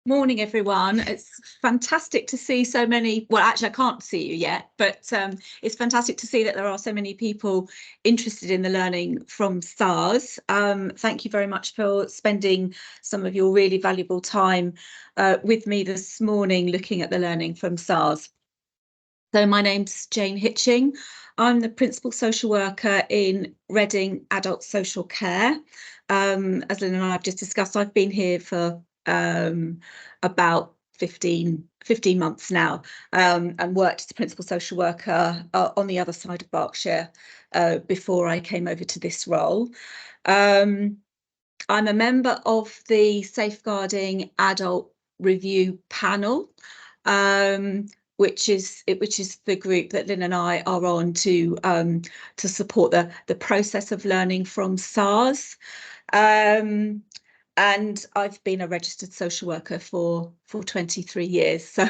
Morning, everyone. It's fantastic to see so many. Well, actually, I can't see you yet, but it's fantastic to see that there are so many people interested in the learning from SARS. Thank you very much for spending some of your really valuable time with me this morning looking at the learning from SARS. So my name's Jane Hitching. I'm the Principal Social Worker in Reading Adult Social Care. As Lynn and I have just discussed, I've been here for about 15 months now, and worked as a Principal Social Worker on the other side of Berkshire before I came over to this role. I'm a member of the Safeguarding Adult Review Panel, which is the group that Lynn and I are on to support the process of learning from SARS. And I've been a registered social worker for 23 years. So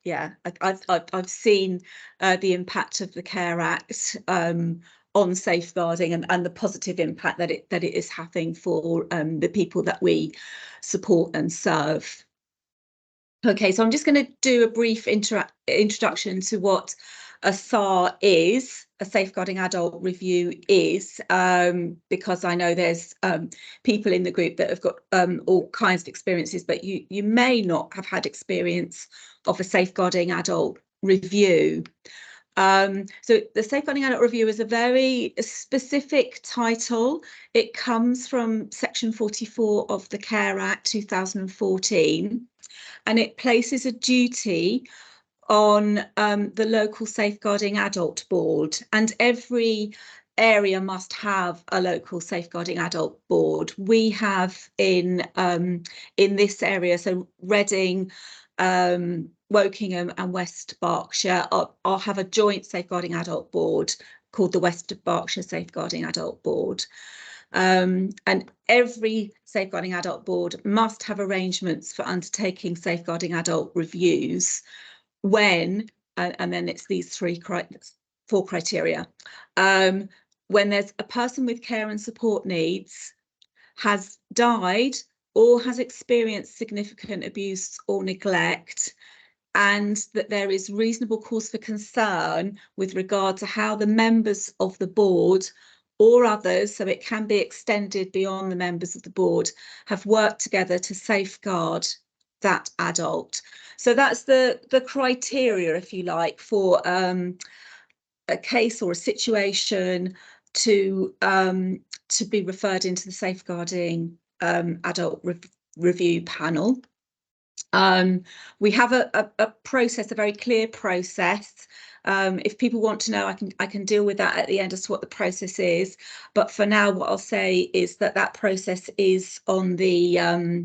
yeah, I've seen the impact of the Care Act on safeguarding and the positive impact that it is having for the people that we support and serve. Okay, so I'm just going to do a brief introduction to what a SAR is, a Safeguarding Adult Review is, because I know there's people in the group that have got all kinds of experiences, but you may not have had experience of a Safeguarding Adult Review. So the Safeguarding Adult Review is a very specific title. It comes from Section 44 of the Care Act 2014. And it places a duty on the local Safeguarding Adult Board, and every area must have a local Safeguarding Adult Board. We have in this area, so Reading, Wokingham and West Berkshire I'll have a joint Safeguarding Adult Board called the West Berkshire Safeguarding Adult Board. And every Safeguarding Adult Board must have arrangements for undertaking Safeguarding Adult Reviews when, and then it's these four criteria, when there's a person with care and support needs, has died or has experienced significant abuse or neglect, and that there is reasonable cause for concern with regard to how the members of the board or others, so it can be extended beyond the members of the board, have worked together to safeguard that adult. So that's the criteria, if you like, for a case or a situation to be referred into the Safeguarding Adult Review Panel. We have a process, a very clear process. If people want to know, I can deal with that at the end as to what the process is. But for now, what I'll say is that process is on the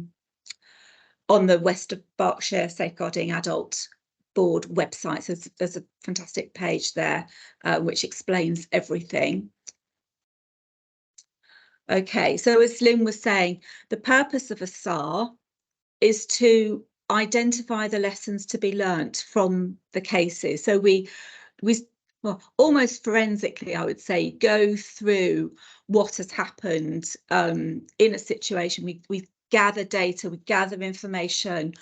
West of Berkshire Safeguarding Adult Board website. So there's a fantastic page there which explains everything. Okay, so as Lynn was saying, the purpose of a SAR is to identify the lessons to be learnt from the cases. So we well, almost forensically, I would say, go through what has happened in a situation. We gather data, we gather information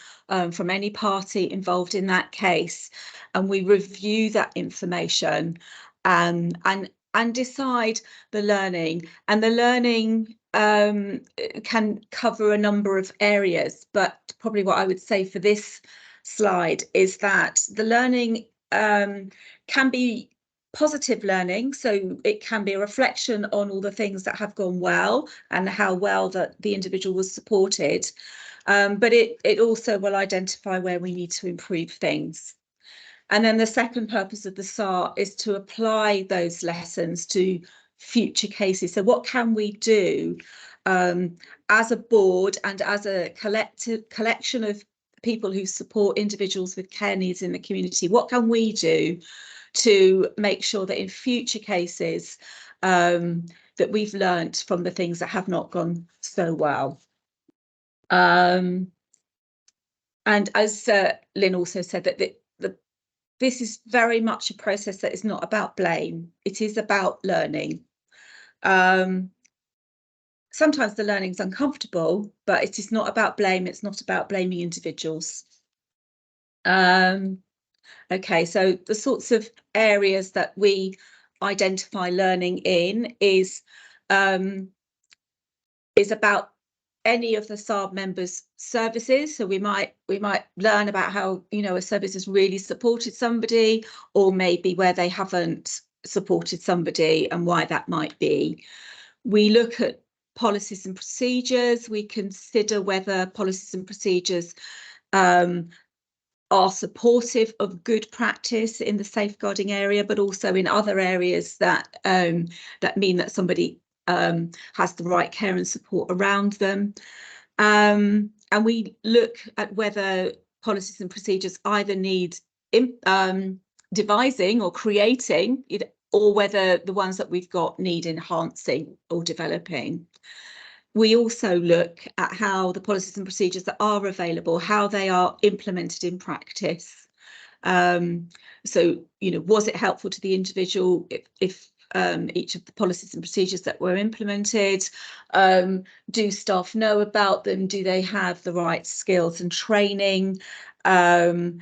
from any party involved in that case, and we review that information and decide the learning. And the learning can cover a number of areas, but probably what I would say for this slide is that the learning can be positive learning, so it can be a reflection on all the things that have gone well and how well that the individual was supported, but it also will identify where we need to improve things. And then the second purpose of the SAR is to apply those lessons to future cases. So what can we do as a board and as a collection of people who support individuals with care needs in the community? What can we do to make sure that in future cases that we've learnt from the things that have not gone so well? And as Lynn also said, that this is very much a process that is not about blame. It is about learning. sometimes the learning's uncomfortable, but it is not about blame. It's not about blaming individuals. Okay, so the sorts of areas that we identify learning in is about any of the SARB members' services. So we might learn about how, you know, a service has really supported somebody, or maybe where they haven't supported somebody and why that might be. We look at policies and procedures. We consider whether policies and procedures are supportive of good practice in the safeguarding area, but also in other areas that that mean that somebody has the right care and support around them. And we look at whether policies and procedures either need devising or creating, or whether the ones that we've got need enhancing or developing. We also look at how the policies and procedures that are available, how they are implemented in practice. So, you know, was it helpful to the individual if each of the policies and procedures that were implemented? Do staff know about them? Do they have the right skills and training? And,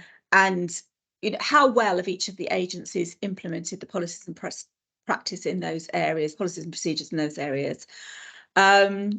you know, how well have each of the agencies implemented the policies and practice in those areas, policies and procedures in those areas?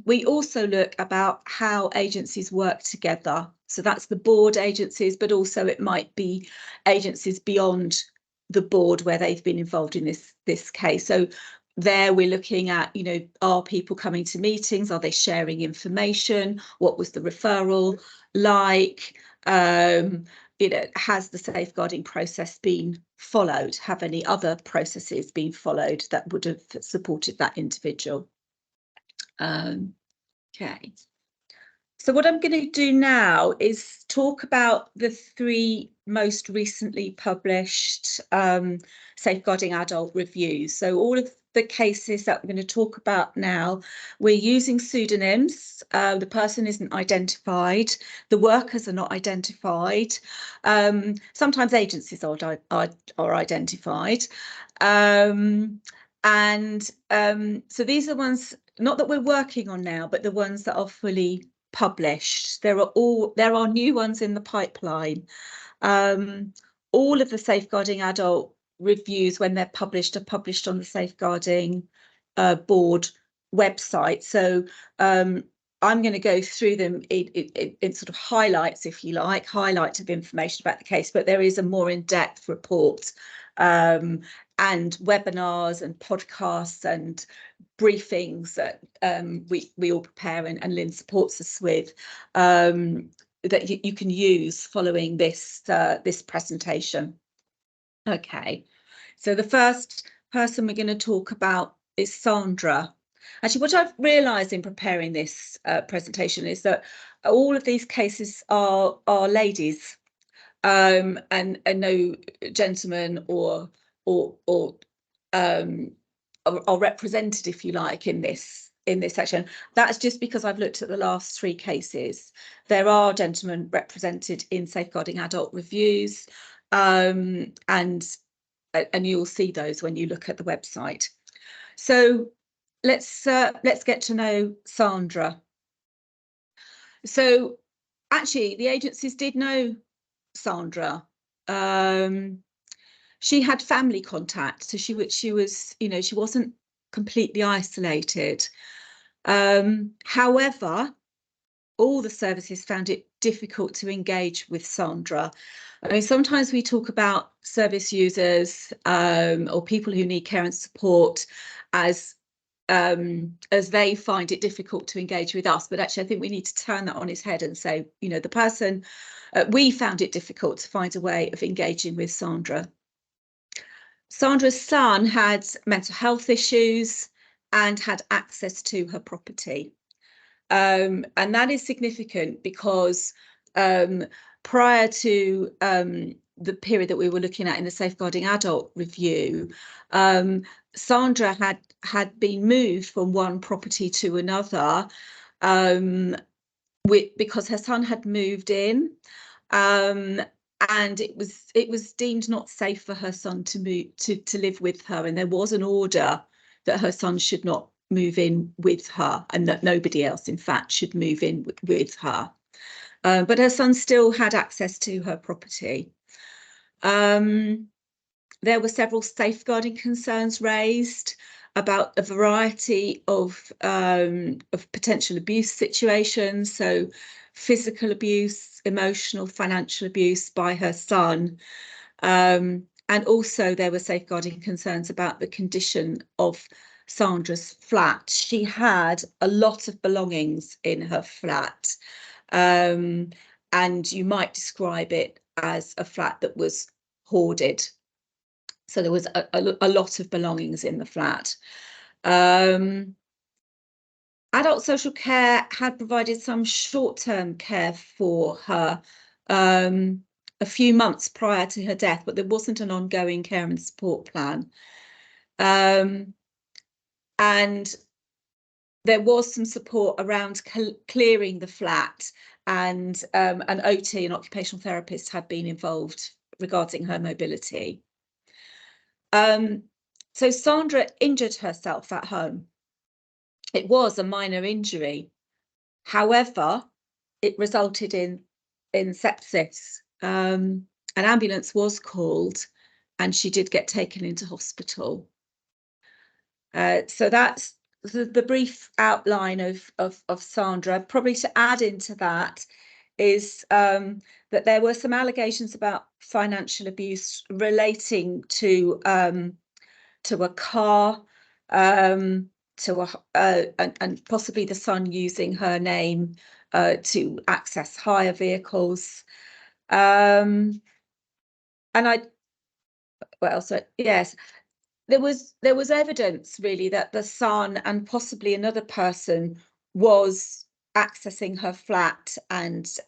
We also look about how agencies work together. So that's the board agencies, but also it might be agencies beyond the board where they've been involved in this case. So there we're looking at, you know, are people coming to meetings? Are they sharing information? What was the referral like? You know, has the safeguarding process been followed? Have any other processes been followed that would have supported that individual? Okay, so what I'm going to do now is talk about the 3 most recently published safeguarding adult reviews. So all of the cases that we're going to talk about now, we're using pseudonyms. The person isn't identified, the workers are not identified. Sometimes agencies are identified. So these are ones not that we're working on now, but the ones that are fully published. There are new ones in the pipeline. All of the safeguarding adult reviews, when they're published, are published on the safeguarding board website. So I'm going to go through them in sort of highlights, if you like, highlights of information about the case, but there is a more in-depth report and webinars and podcasts and briefings that we all prepare and Lynn supports us with, that you can use following this this presentation. Okay, so the first person we're going to talk about is Sandra. Actually, what I've realised in preparing this presentation is that all of these cases are ladies, and no gentlemen or are represented, if you like, in this section. That's just because I've looked at the last 3 cases. There are gentlemen represented in safeguarding adult reviews, and you'll see those when you look at the website. So let's get to know Sandra. So actually, the agencies did know Sandra. She had family contact, so she was, you know, she wasn't completely isolated. However, all the services found it difficult to engage with Sandra. I mean, sometimes we talk about service users or people who need care and support as they find it difficult to engage with us, but actually I think we need to turn that on its head and say, you know, the person, we found it difficult to find a way of engaging with Sandra. Sandra's son had mental health issues and had access to her property. And that is significant because prior to the period that we were looking at in the safeguarding adult review, Sandra had been moved from one property to another because her son had moved in. And it was deemed not safe for her son to move to live with her, and there was an order that her son should not move in with her, and that nobody else, in fact, should move in with her. But her son still had access to her property. There were several safeguarding concerns raised about a variety of potential abuse situations, so physical abuse, emotional, financial abuse by her son. And also there were safeguarding concerns about the condition of Sandra's flat. She had a lot of belongings in her flat, and you might describe it as a flat that was hoarded. So there was a lot of belongings in the flat. Adult social care had provided some short-term care for her a few months prior to her death, but there wasn't an ongoing care and support plan. And there was some support around clearing the flat, and an OT, an occupational therapist, had been involved regarding her mobility. So Sandra injured herself at home. It was a minor injury. However, it resulted in sepsis. An ambulance was called, and she did get taken into hospital. So that's the brief outline of Sandra. Probably to add into that is that there were some allegations about financial abuse relating to a car, and possibly the son using her name to access hire vehicles. And yes, there was evidence really that the son and possibly another person was accessing her flat and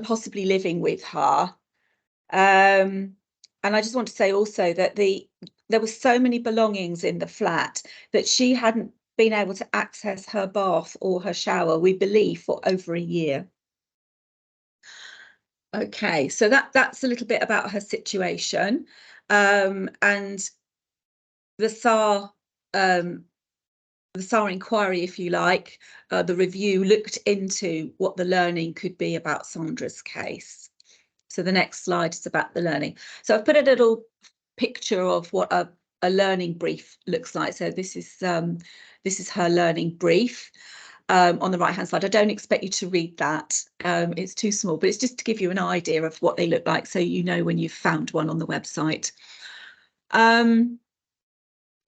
possibly living with her. And I just want to say also that there were so many belongings in the flat that she hadn't been able to access her bath or her shower, we believe, for over a year. Okay, so that's a little bit about her situation. And the SAR inquiry, if you like, the review looked into what the learning could be about Sandra's case. So the next slide is about the learning. So I've put a little picture of what a learning brief looks like. So this is her learning brief on the right hand side. I don't expect you to read that. It's too small, but it's just to give you an idea of what they look like, so you know when you've found one on the website.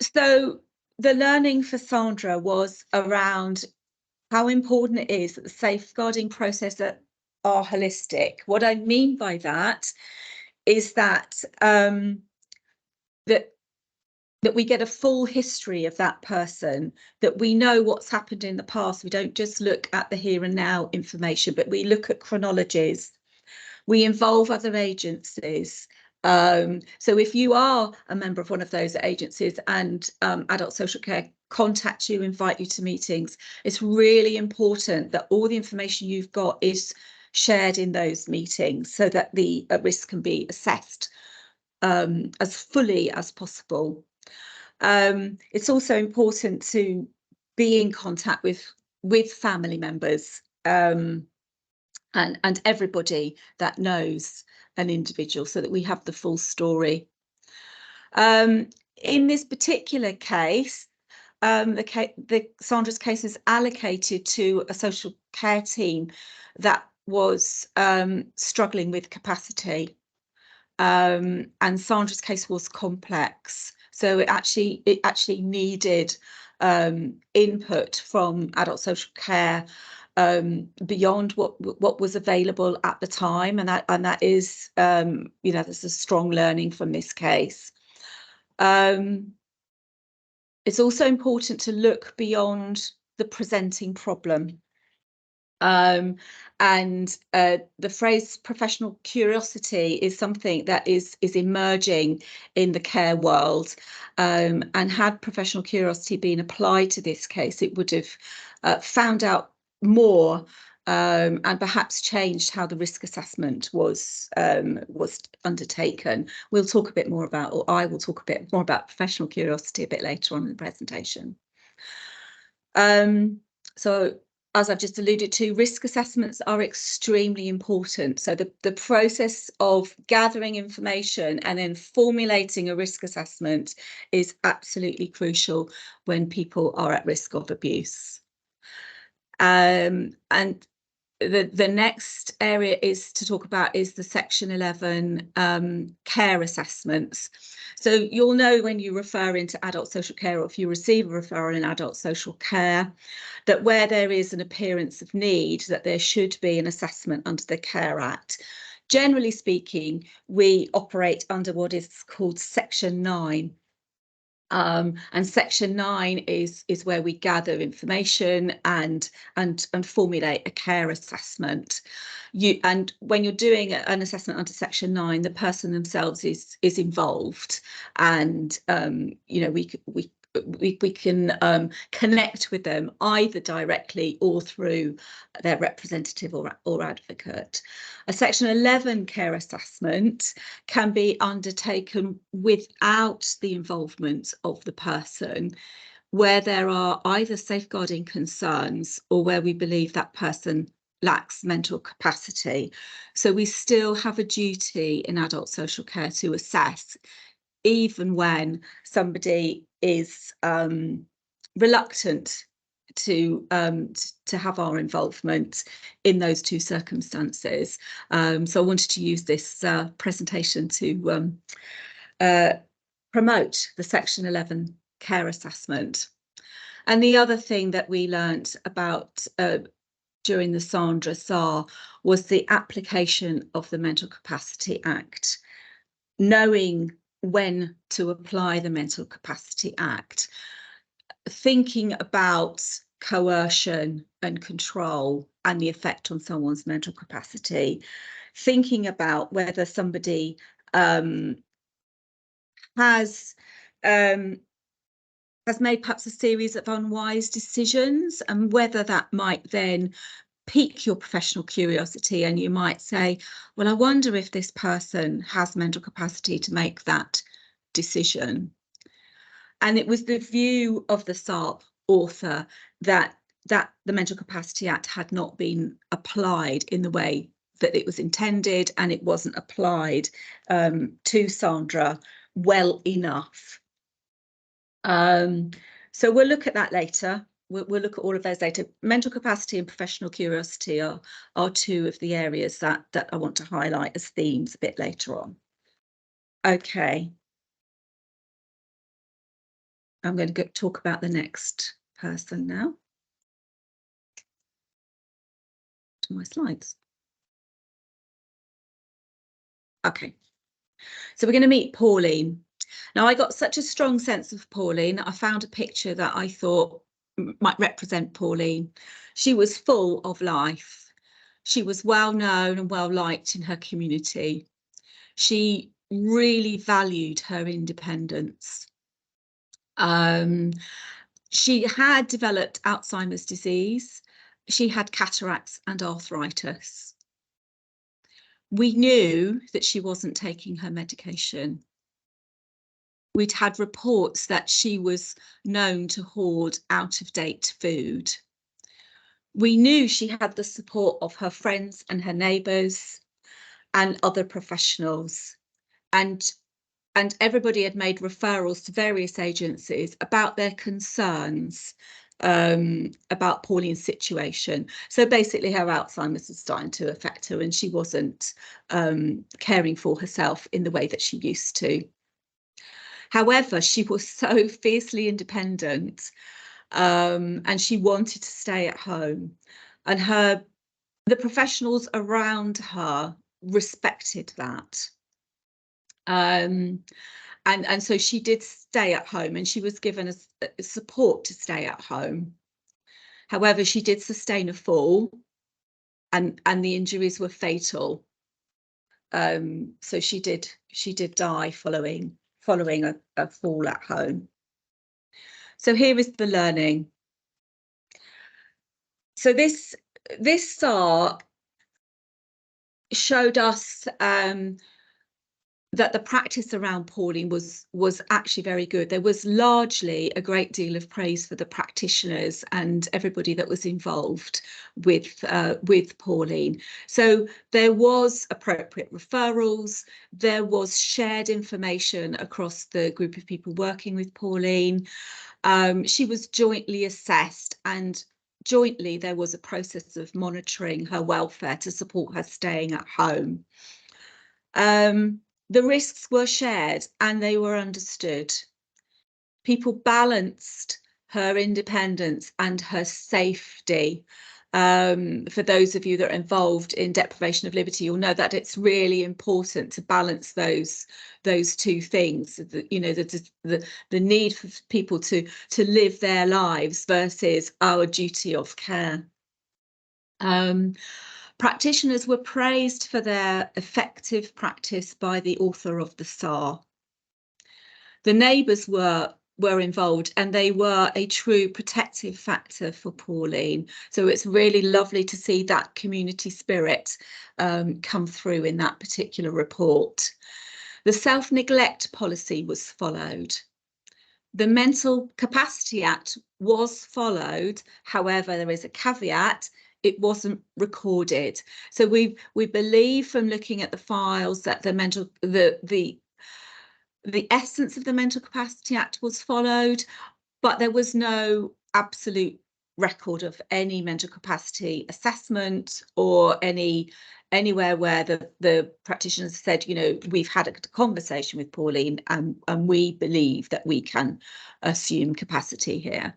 So the learning for Sandra was around how important it is that the safeguarding process are holistic. What I mean by that is that that we get a full history of that person, that we know what's happened in the past. We don't just look at the here and now information, but we look at chronologies. We involve other agencies. So if you are a member of one of those agencies and adult social care contact you, invite you to meetings, it's really important that all the information you've got is shared in those meetings so that the risk can be assessed as fully as possible. It's also important to be in contact with family members and everybody that knows an individual, so that we have the full story. In this particular case, Sandra's case is allocated to a social care team that was struggling with capacity, and Sandra's case was complex, so it actually needed input from adult social care beyond what was available at the time, and that is there's a strong learning from this case. It's also important to look beyond the presenting problem. And the phrase professional curiosity is something that is emerging in the care world, and had professional curiosity been applied to this case, it would have found out more and perhaps changed how the risk assessment was undertaken. We'll talk a bit more about, or I will talk a bit more about professional curiosity a bit later on in the presentation. So as I've just alluded to, risk assessments are extremely important. So the process of gathering information and then formulating a risk assessment is absolutely crucial when people are at risk of abuse. And the next area is to talk about is the Section 11 care assessments. So you'll know when you refer into adult social care, or if you receive a referral in adult social care, that where there is an appearance of need, that there should be an assessment under the Care Act. Generally speaking, we operate under what is called Section 9. And Section 9 is where we gather information and formulate a care assessment. And when you're doing an assessment under Section 9, the person themselves is involved, and you know, we can connect with them either directly or through their representative or advocate. A Section 11 care assessment can be undertaken without the involvement of the person, where there are either safeguarding concerns or where we believe that person lacks mental capacity. So we still have a duty in adult social care to assess, even when somebody is reluctant to have our involvement in those two circumstances. So I wanted to use this presentation to promote the Section 11 care assessment. And the other thing that we learnt about during the Sandra SAR was the application of the Mental Capacity Act, knowing when to apply the Mental Capacity Act, thinking about coercion and control and the effect on someone's mental capacity, thinking about whether somebody has made perhaps a series of unwise decisions, and whether that might then pique your professional curiosity, and you might say, well, I wonder if this person has mental capacity to make that decision. And it was the view of the SARP author that the Mental Capacity Act had not been applied in the way that it was intended, and it wasn't applied to Sandra well enough. So we'll look at that later. We'll look at all of those later. Mental capacity and professional curiosity are two of the areas that I want to highlight as themes a bit later on. Okay. I'm going to talk about the next person now. To my slides. Okay. So we're going to meet Pauline. Now, I got such a strong sense of Pauline. I found a picture that I thought might represent Pauline. She was full of life. She was well known and well liked in her community. She really valued her independence. She had developed Alzheimer's disease. She had cataracts and arthritis. We knew that she wasn't taking her medication. We'd had reports that she was known to hoard out-of-date food. We knew she had the support of her friends and her neighbours and other professionals, and everybody had made referrals to various agencies about their concerns about Pauline's situation. So basically her Alzheimer's was starting to affect her, and she wasn't caring for herself in the way that she used to. However, she was so fiercely independent, and she wanted to stay at home, and the professionals around her respected that. And so she did stay at home, and she was given a support to stay at home. However, she did sustain a fall, and the injuries were fatal. So she did die following a fall at home. So here is the learning. So this this SAR showed us that the practice around Pauline was actually very good. There was largely a great deal of praise for the practitioners and everybody that was involved with Pauline. So there was appropriate referrals, there was shared information across the group of people working with Pauline. She was jointly assessed, and jointly there was a process of monitoring her welfare to support her staying at home. The risks were shared and they were understood. People balanced her independence and her safety. For those of you that are involved in deprivation of liberty, you'll know that it's really important to balance those two things. The need for people to live their lives versus our duty of care. Practitioners were praised for their effective practice by the author of the SAR. The neighbours were involved, and they were a true protective factor for Pauline. So it's really lovely to see that community spirit come through in that particular report. The self-neglect policy was followed. The Mental Capacity Act was followed. However, there is a caveat. It wasn't recorded. So we believe from looking at the files that the essence of the Mental Capacity Act was followed, but there was no absolute record of any mental capacity assessment or anywhere where the practitioners said, you know, we've had a conversation with Pauline and we believe that we can assume capacity here.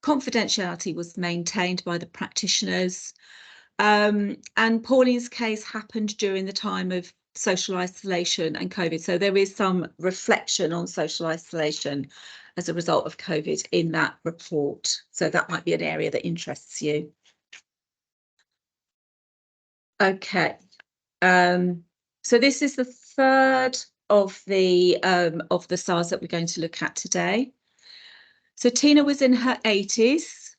Confidentiality was maintained by the practitioners, and Pauline's case happened during the time of social isolation and COVID. So there is some reflection on social isolation as a result of COVID in that report. So that might be an area that interests you. Okay, so this is the third of the SARS that we're going to look at today. So Tina was in her 80s.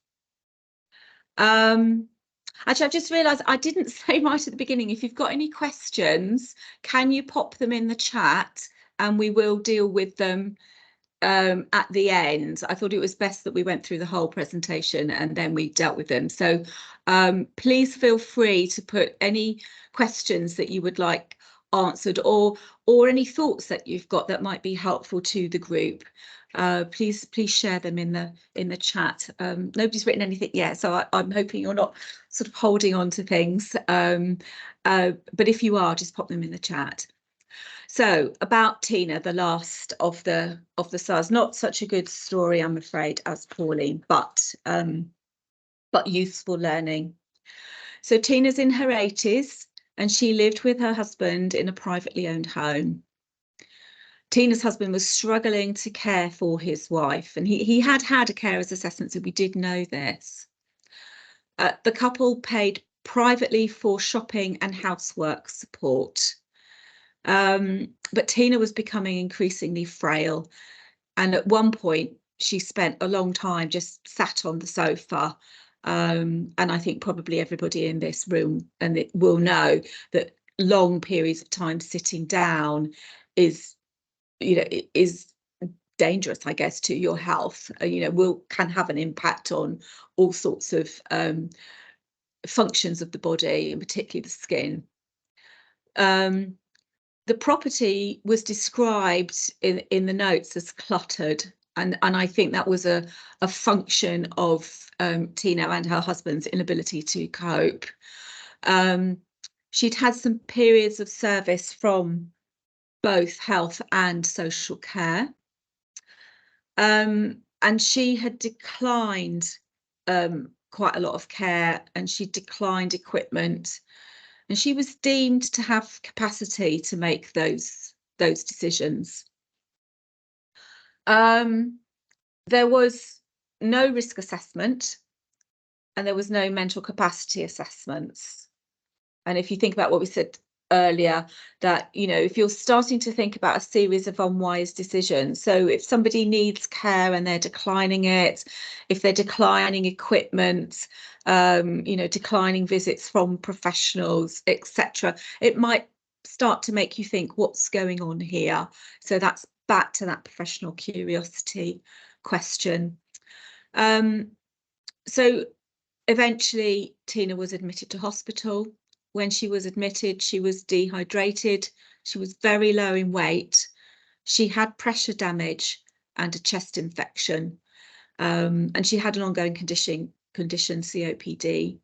Actually, I've just realised I didn't say right at the beginning, if you've got any questions, can you pop them in the chat and we will deal with them at the end. I thought it was best that we went through the whole presentation and then we dealt with them. So please feel free to put any questions that you would like answered or any thoughts that you've got that might be helpful to the group. Please share them in the chat. Nobody's written anything yet, so I'm hoping you're not sort of holding on to things. But if you are, just pop them in the chat. So about Tina, the last of the SARS, not such a good story, I'm afraid, as Pauline, but useful learning. So Tina's in her 80s and she lived with her husband in a privately owned home. Tina's husband was struggling to care for his wife, and he had a carer's assessment, so we did know this. The couple paid privately for shopping and housework support. But Tina was becoming increasingly frail, and at one point she spent a long time just sat on the sofa, and I think probably everybody in this room and it will know that long periods of time sitting down is dangerous, I guess, to your health. Can have an impact on all sorts of functions of the body, and particularly the skin. The property was described in the notes as cluttered, and I think that was a function of Tina and her husband's inability to cope. She'd had some periods of service from both health and social care, and she had declined quite a lot of care, and she declined equipment. And she was deemed to have capacity to make those decisions. There was no risk assessment and there was no mental capacity assessments. And if you think about what we said earlier, that, you know, if you're starting to think about a series of unwise decisions, so if somebody needs care and they're declining it, if they're declining equipment, you know, declining visits from professionals, etc., it might start to make you think, what's going on here? So that's back to that professional curiosity question. So eventually Tina was admitted to hospital. When she was admitted, she was dehydrated, she was very low in weight, she had pressure damage and a chest infection, and she had an ongoing condition, COPD,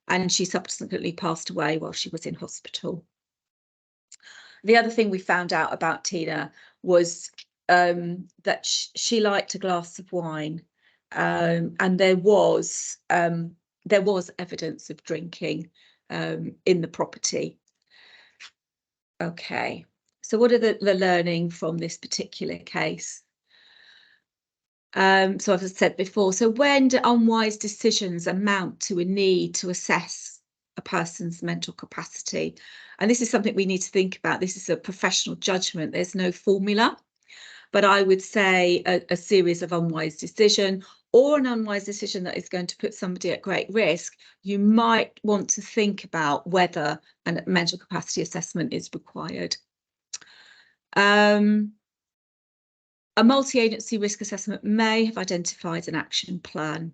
and she subsequently passed away while she was in hospital. The other thing we found out about Tina was that she liked a glass of wine, and there was evidence of drinking in the property. Okay, so what are the learning from this particular case? So as I said before, so when do unwise decisions amount to a need to assess a person's mental capacity? And this is something we need to think about. This is a professional judgment. There's no formula, but I would say a series of unwise decision, or an unwise decision that is going to put somebody at great risk, you might want to think about whether a mental capacity assessment is required. A multi-agency risk assessment may have identified an action plan.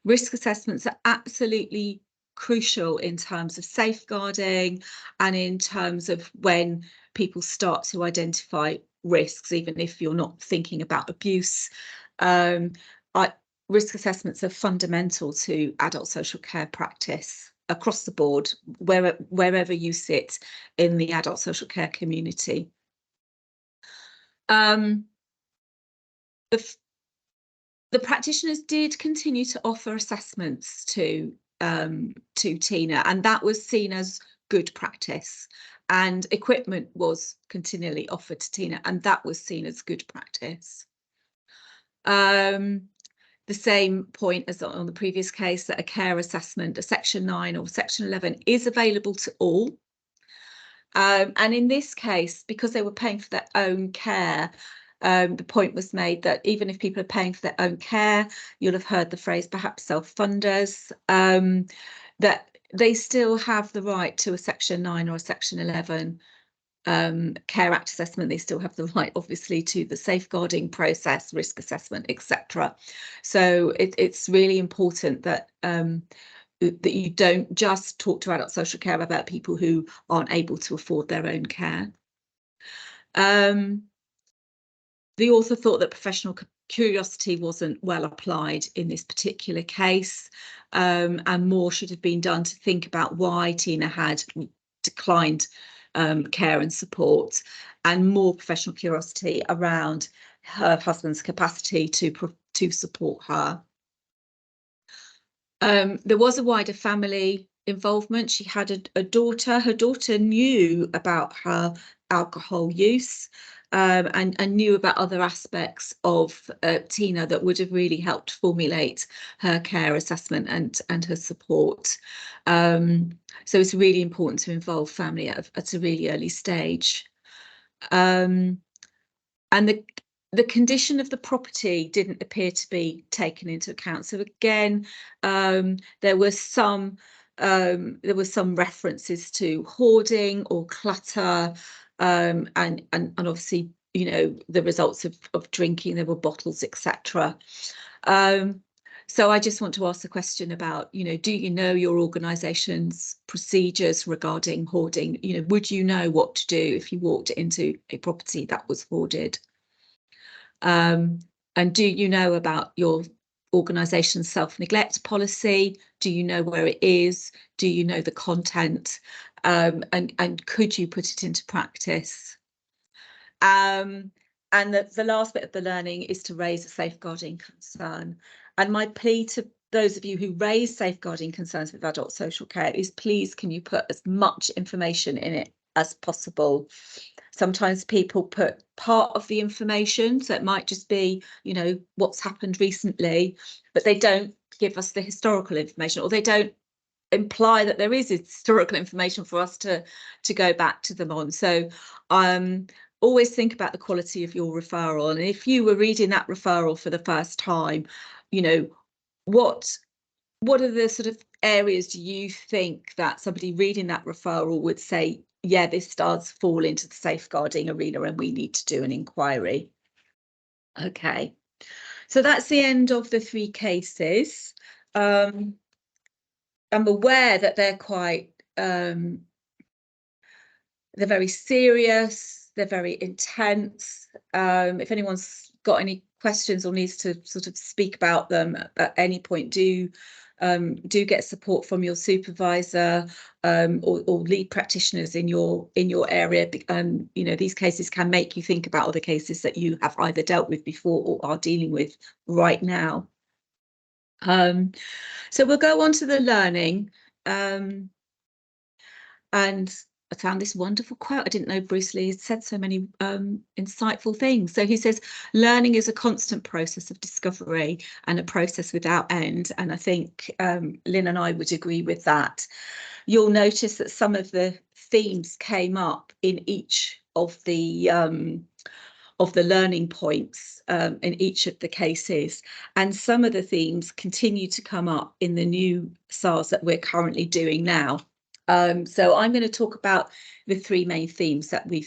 Risk assessments are absolutely crucial in terms of safeguarding and in terms of when people start to identify risks, even if you're not thinking about abuse. Risk assessments are fundamental to adult social care practice across the board, wherever you sit in the adult social care community. The practitioners did continue to offer assessments to Tina, and that was seen as good practice, and equipment was continually offered to Tina, and that was seen as good practice. The same point as on the previous case, that a care assessment, a Section 9 or Section 11, is available to all. And in this case, because they were paying for their own care, the point was made that even if people are paying for their own care, you'll have heard the phrase perhaps self-funders, that they still have the right to a Section 9 or a Section 11 Care Act assessment. They still have the right, obviously, to the safeguarding process, risk assessment, etc. So it's really important that that you don't just talk to adult social care about people who aren't able to afford their own care. The author thought that professional curiosity wasn't well applied in this particular case, and more should have been done to think about why Tina had declined care and support, and more professional curiosity around her husband's capacity to support her. There was a wider family involvement. She had a daughter. Her daughter knew about her alcohol use, and knew about other aspects of Tina that would have really helped formulate her care assessment and her support. So it's really important to involve family at a really early stage. And the condition of the property didn't appear to be taken into account. So again, there were some references to hoarding or clutter, and obviously, you know, the results of drinking. There were bottles, etc. So I just want to ask the question about, you know, do you know your organisation's procedures regarding hoarding? You know, would you know what to do if you walked into a property that was hoarded? And do you know about your organisation's self-neglect policy? Do you know where it is? Do you know the content? And could you put it into practice? And the last bit of the learning is to raise a safeguarding concern. And my plea to those of you who raise safeguarding concerns with adult social care is, please, can you put as much information in it as possible? Sometimes people put part of the information, so it might just be, you know, what's happened recently, but they don't give us the historical information, or they don't imply that there is historical information for us to go back to them on. So always think about the quality of your referral, and if you were reading that referral for the first time, you know, what are the sort of areas do you think that somebody reading that referral would say, yeah, this does fall into the safeguarding arena and we need to do an inquiry? Okay, so that's the end of the 3 cases. I'm aware that they're quite they're very serious, they're very intense. If anyone's got any questions or needs to sort of speak about them at any point, do get support from your supervisor or lead practitioners in your area. You know, these cases can make you think about other cases that you have either dealt with before or are dealing with right now. So we'll go on to the learning. And I found this wonderful quote. I didn't know Bruce Lee had said so many insightful things. So he says, learning is a constant process of discovery and a process without end. And I think Lynn and I would agree with that. You'll notice that some of the themes came up in each of the learning points in each of the cases, and some of the themes continue to come up in the new SARS that we're currently doing now. So I'm going to talk about the 3 main themes that we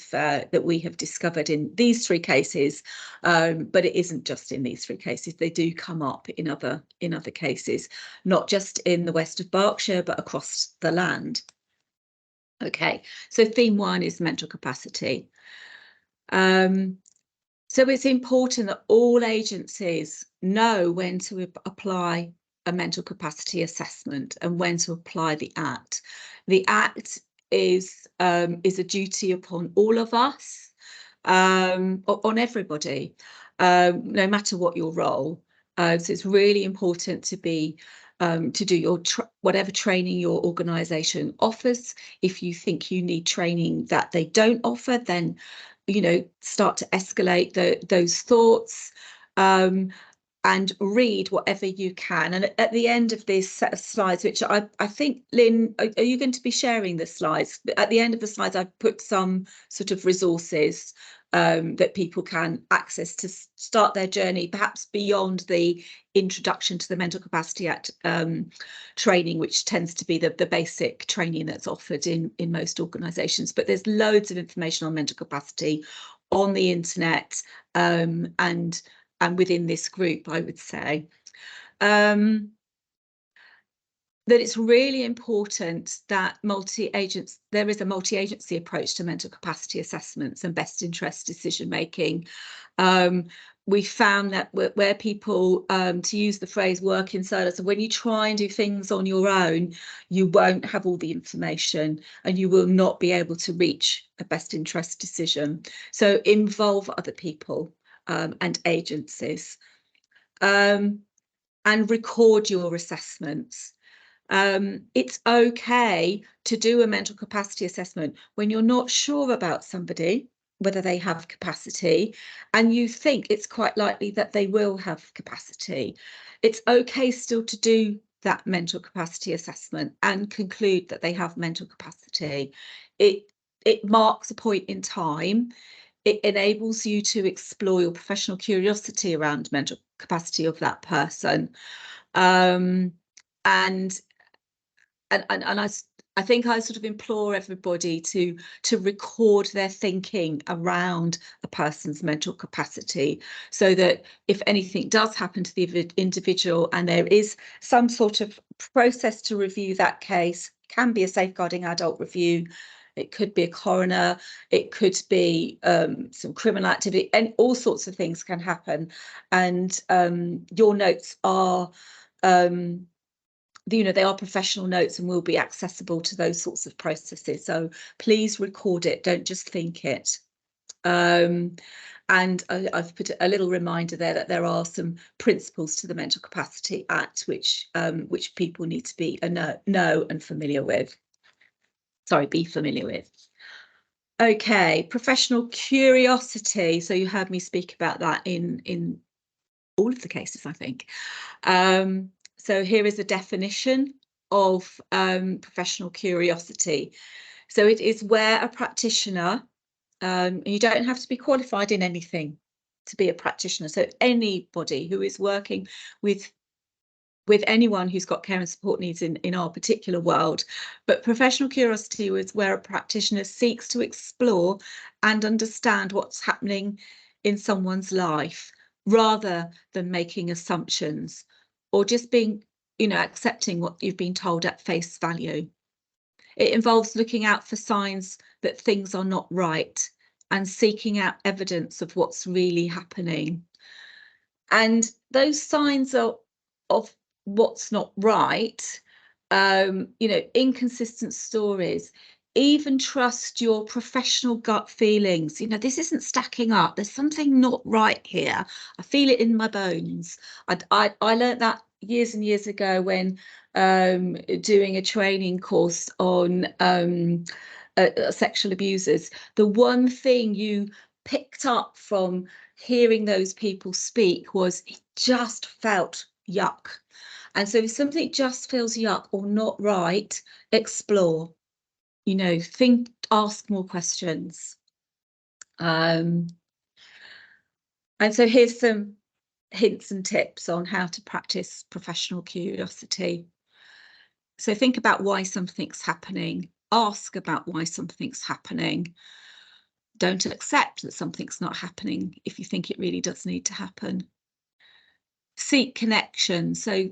have discovered in these 3 cases, but it isn't just in these 3 cases. They do come up in other cases, not just in the west of Berkshire, but across the land. Okay, so theme 1 is mental capacity. So it's important that all agencies know when to apply a mental capacity assessment and when to apply the Act. The Act is a duty upon all of us, on everybody, no matter what your role. So it's really important to be to do your whatever training your organisation offers. If you think you need training that they don't offer, then start to escalate those thoughts, and read whatever you can. And at the end of this set of slides, which I think, Lynn, are you going to be sharing the slides? At the end of the slides, I've put some sort of resources that people can access to start their journey, perhaps beyond the introduction to the Mental Capacity Act training, which tends to be the basic training that's offered in most organisations. But there's loads of information on mental capacity on the internet, and within this group, I would say. That it's really important that there is a multi-agency approach to mental capacity assessments and best interest decision making. We found that where people, to use the phrase, work in silos, so when you try and do things on your own, you won't have all the information and you will not be able to reach a best interest decision. So involve other people and agencies, and record your assessments. It's okay to do a mental capacity assessment when you're not sure about somebody, whether they have capacity, and you think it's quite likely that they will have capacity. It's okay still to do that mental capacity assessment and conclude that they have mental capacity. It marks a point in time. It enables you to explore your professional curiosity around mental capacity of that person. And I think I sort of implore everybody to record their thinking around a person's mental capacity, so that if anything does happen to the individual and there is some sort of process to review that case, can be a safeguarding adult review, it could be a coroner, it could be some criminal activity, and all sorts of things can happen. And your notes are they are professional notes and will be accessible to those sorts of processes. So please record it, don't just think it. And I've put a little reminder there that there are some principles to the Mental Capacity Act which people need to be know and familiar with. Sorry, be familiar with. Okay, professional curiosity. So you heard me speak about that in all of the cases, I think. So here is a definition of professional curiosity. So it is where a practitioner, you don't have to be qualified in anything to be a practitioner. So anybody who is working with anyone who's got care and support needs in our particular world. But professional curiosity is where a practitioner seeks to explore and understand what's happening in someone's life, rather than making assumptions or just being, accepting what you've been told at face value. It involves looking out for signs that things are not right and seeking out evidence of what's really happening. And those signs of what's not right, inconsistent stories, even trust your professional gut feelings. This isn't stacking up. There's something not right here. I feel it in my bones. I learned that years and years ago when doing a training course on sexual abusers. The one thing you picked up from hearing those people speak was it just felt yuck. And so if something just feels yuck or not right, explore, think, ask more questions. And so here's some hints and tips on how to practice professional curiosity. So think about why something's happening. Ask about why something's happening. Don't accept that something's not happening if you think it really does need to happen. Seek connection. So,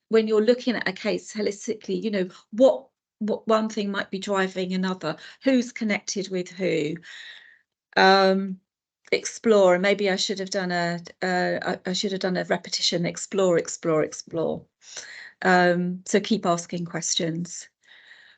when you're looking at a case holistically, what one thing might be driving another, who's connected with who. Explore, and maybe I should have done a repetition. Explore. So keep asking questions.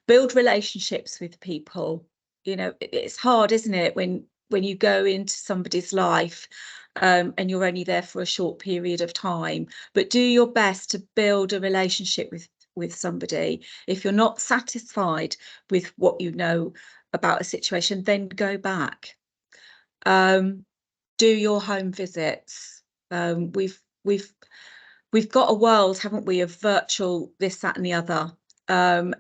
Build relationships with people. It's hard, isn't it, when you go into somebody's life and you're only there for a short period of time, but do your best to build a relationship with somebody. If you're not satisfied with what you know about a situation, then go back. Do your home visits. We've got a world, haven't we, of virtual this, that and the other. And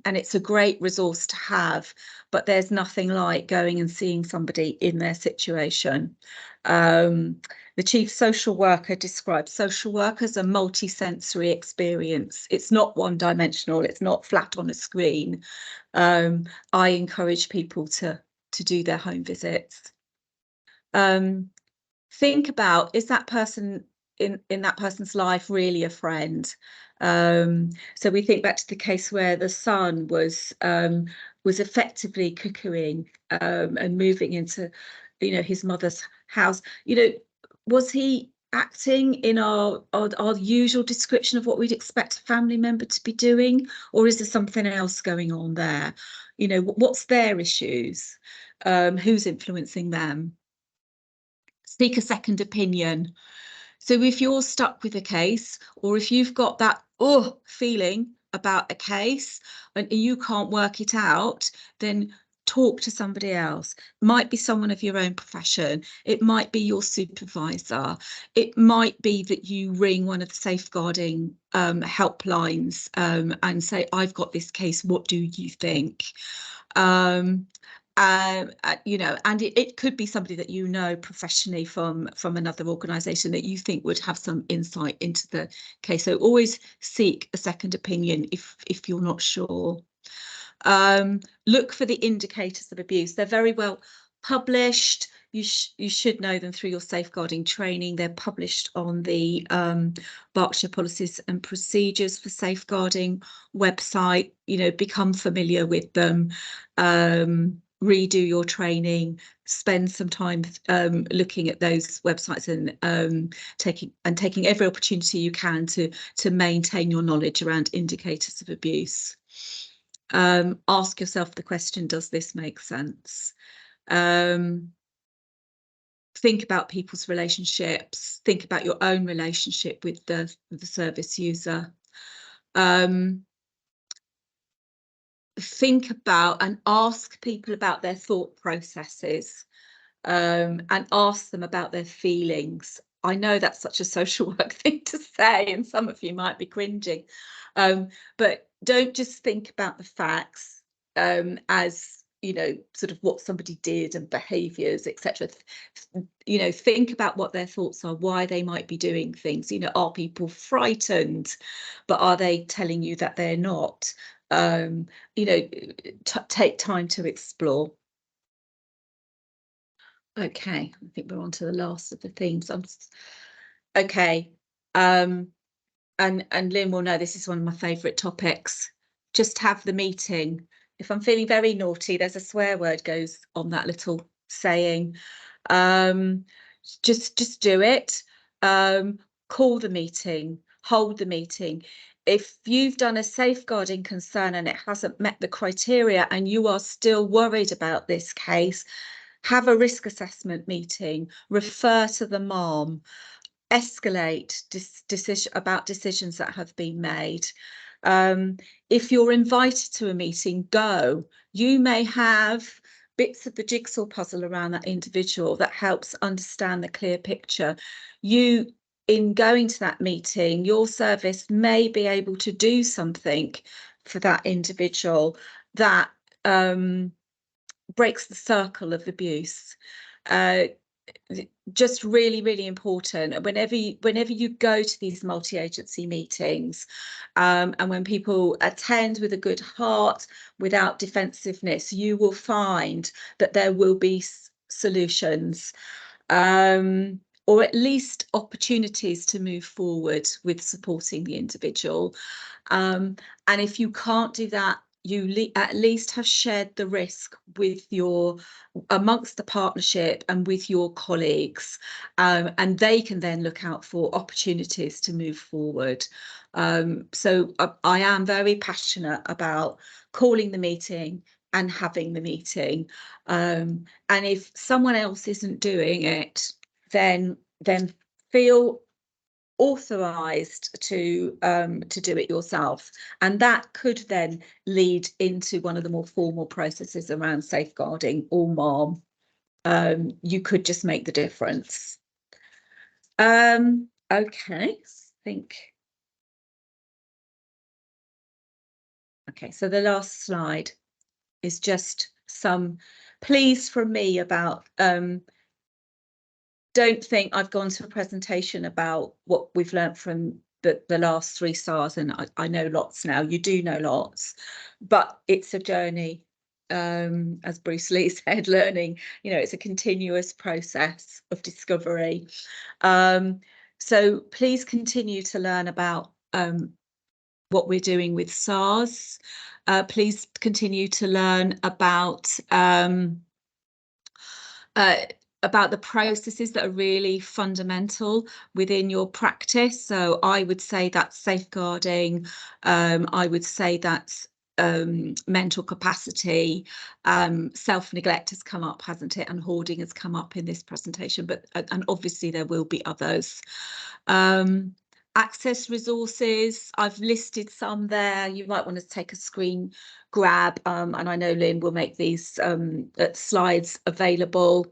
it's a great resource to have, but there's nothing like going and seeing somebody in their situation. The chief social worker describes social work as a multi-sensory experience. It's not one-dimensional, it's not flat on a screen. I encourage people to do their home visits. Think about, is that person in that person's life really a friend? So we think back to the case where the son was effectively cuckooing and moving into his mother's house. Was he acting in our usual description of what we'd expect a family member to be doing, or is there something else going on there? What's their issues? Who's influencing them? Seek a second opinion. So if you're stuck with a case, or if you've got that feeling about a case and you can't work it out, then talk to somebody else. It might be someone of your own profession. It might be your supervisor. It might be that you ring one of the safeguarding helplines and say, I've got this case, what do you think? And it could be somebody that professionally from another organisation that you think would have some insight into the case. So always seek a second opinion if you're not sure. Look for the indicators of abuse. They're very well published. You should know them through your safeguarding training. They're published on the Berkshire Policies and Procedures for Safeguarding website. Become familiar with them. Redo your training, spend some time looking at those websites and taking every opportunity you can to maintain your knowledge around indicators of abuse. Ask yourself the question, does this make sense? Think about people's relationships, think about your own relationship with the service user. Think about and ask people about their thought processes and ask them about their feelings I know that's such a social work thing to say, and some of you might be cringing, but don't just think about the facts as, you know, sort of what somebody did and behaviours, etc. You know, think about what their thoughts are, why they might be doing things. You know, are people frightened, but are they telling you that they're not? You know, take time to explore. Okay, I think we're on to the last of the themes. Okay, and Lynn will know this is one of my favourite topics. Just have the meeting. If I'm feeling very naughty, there's a swear word goes on that little saying. Just do it. Call the meeting, hold the meeting. If you've done a safeguarding concern and it hasn't met the criteria and you are still worried about this case, have a risk assessment meeting, refer to the MARM, escalate decisions that have been made. If you're invited to a meeting, go. You may have bits of the jigsaw puzzle around that individual that helps understand the clear picture. You, in going to that meeting, your service may be able to do something for that individual that breaks the circle of abuse. Just really, really important. Whenever you go to these multi-agency meetings, and when people attend with a good heart, without defensiveness, you will find that there will be solutions, or at least opportunities to move forward with supporting the individual. And if you can't do that, you at least have shared the risk with amongst the partnership and with your colleagues, and they can then look out for opportunities to move forward. So I am very passionate about calling the meeting and having the meeting, and if someone else isn't doing it, then feel authorized to do it yourself, and that could then lead into one of the more formal processes around safeguarding or MARM. You could just make the difference. Okay, I think. Okay, so the last slide is just some pleas from me about don't think I've gone to a presentation about what we've learned from the last 3 SARS, and I know lots now. You do know lots, but it's a journey. As Bruce Lee said, learning, you know, it's a continuous process of discovery. So please continue to learn about what we're doing with SARS. Please continue to learn about the processes that are really fundamental within your practice. So I would say that's safeguarding, I would say that's mental capacity, self-neglect has come up, hasn't it, and hoarding has come up in this presentation, but and obviously there will be others. Access resources, I've listed some there. You might want to take a screen grab, and I know Lynn will make these slides available.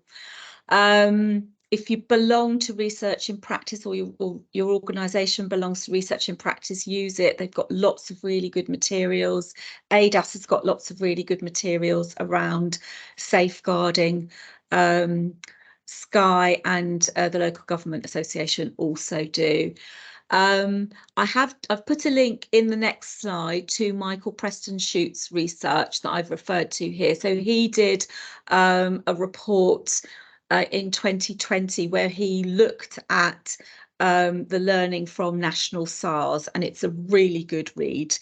If you belong to Research in Practice, or your organisation belongs to Research in Practice, use it. They've got lots of really good materials. ADAS has got lots of really good materials around safeguarding. Sky and the Local Government Association also do. I've put a link in the next slide to Michael Preston Shute's research that I've referred to here. So he did a report in 2020 where he looked at the learning from national SARS, and it's a really good read.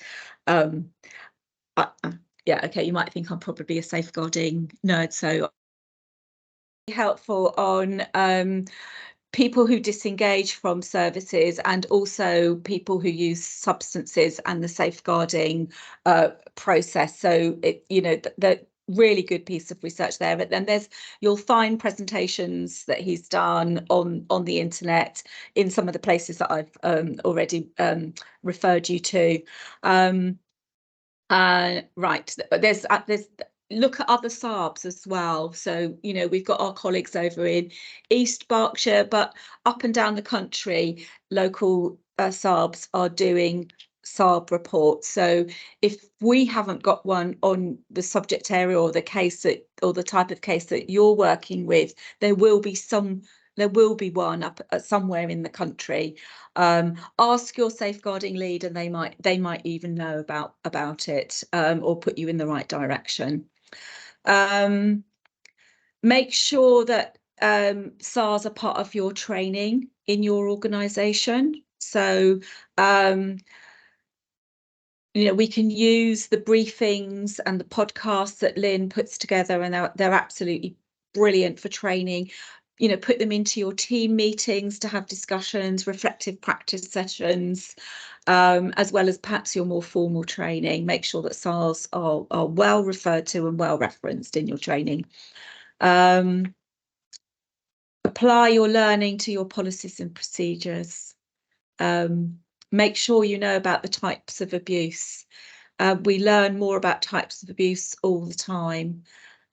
Yeah, okay, you might think I'm probably a safeguarding nerd, so helpful on people who disengage from services, and also people who use substances and the safeguarding process. So you know, the really good piece of research there. But then you'll find presentations that he's done on the internet in some of the places that I've already referred you to. Right, there's look at other SARBs as well. So, you know, we've got our colleagues over in East Berkshire, but up and down the country, local SARBs are doing SARB reports. So if we haven't got one on the subject area or the case that, or the type of case that you're working with, there will be one up somewhere in the country. Ask your safeguarding lead, and they might even know about it, or put you in the right direction. Make sure that SARS are part of your training in your organisation. So you know, we can use the briefings and the podcasts that Lynn puts together, and they're absolutely brilliant for training. You know, put them into your team meetings to have discussions, reflective practice sessions, as well as perhaps your more formal training. Make sure that SARS are well referred to and well referenced in your training. Apply your learning to your policies and procedures. Make sure you know about the types of abuse. We learn more about types of abuse all the time.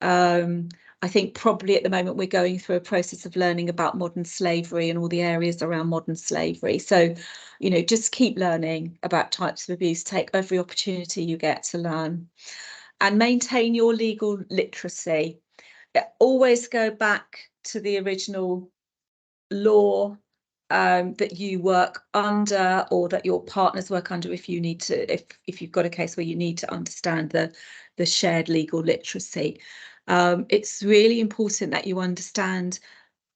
I think probably at the moment we're going through a process of learning about modern slavery and all the areas around modern slavery. So, you know, just keep learning about types of abuse. Take every opportunity you get to learn, and maintain your legal literacy. Always go back to the original law that you work under, or that your partners work under, if you need to, if you've got a case where you need to understand the shared legal literacy. It's really important that you understand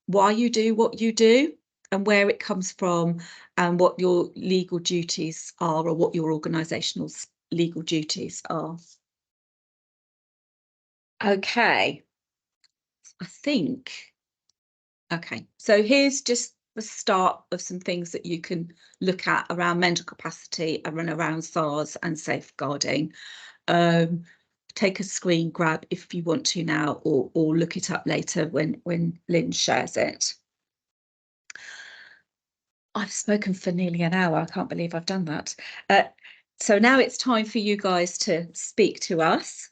why you do what you do and where it comes from, and what your legal duties are, or what your organisational legal duties are. Okay, I think, okay, so here's just the start of some things that you can look at around mental capacity and around SARS and safeguarding. Take a screen grab if you want to now, or look it up later when Lynn shares it. I've spoken for nearly an hour. I can't believe I've done that. So now it's time for you guys to speak to us.